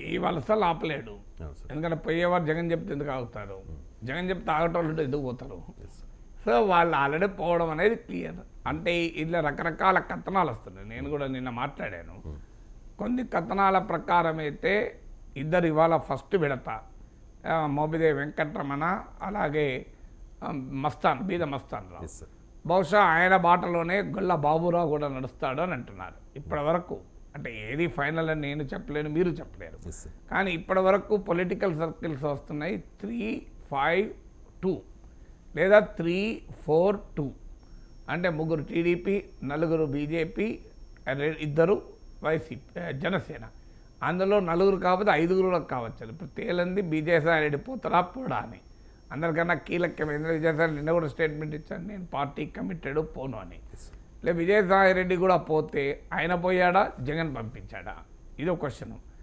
ఈ వలసలు ఆపలేడు. ఎందుకంటే పోయేవారు జగన్ చెప్తే ఎందుకు ఆగుతారు, జగన్ చెప్తే ఆగటోళ్ళు ఎందుకు పోతారు? సో వాళ్ళు ఆల్రెడీ పోవడం అనేది క్లియర్. అంటే ఇలా రకరకాల కథనాలు వస్తున్నాయి. నేను కూడా నిన్న మాట్లాడాను. కొన్ని కథనాల ప్రకారం అయితే ఇద్దరు ఇవాళ ఫస్ట్ విడత మోపిదేవి వెంకటరమణ అలాగే మస్తాన్ బీద మస్తాన్ రావు, బహుశా ఆయన బాటలోనే గొల్ల బాబురావు కూడా నడుస్తాడు అని అంటున్నారు. ఇప్పటి వరకు అంటే ఏది ఫైనల్ అని నేను చెప్పలేను, మీరు చెప్పలేరు. కానీ ఇప్పటి వరకు పొలిటికల్ సర్కిల్స్ వస్తున్నాయి 3-5-2 లేదా 3-4-2. అంటే 3 టీడీపీ, 4 బీజేపీ, 2 వైసీపీ జనసేన. అందులో 4 కాకపోతే 5 కావచ్చు. ఇప్పుడు తేలింది విజయసాయి రెడ్డి పోతారా పోడా అని. అందరికన్నా కీలకమైన విజయసాయి నిన్న కూడా స్టేట్మెంట్ ఇచ్చాను, నేను పార్టీ కమిటెడ్ పోను అని. లేదు విజయసాయి రెడ్డి కూడా పోతే ఆయన పోయాడా, జగన్ పంపించాడా, ఇదో క్వశ్చన్.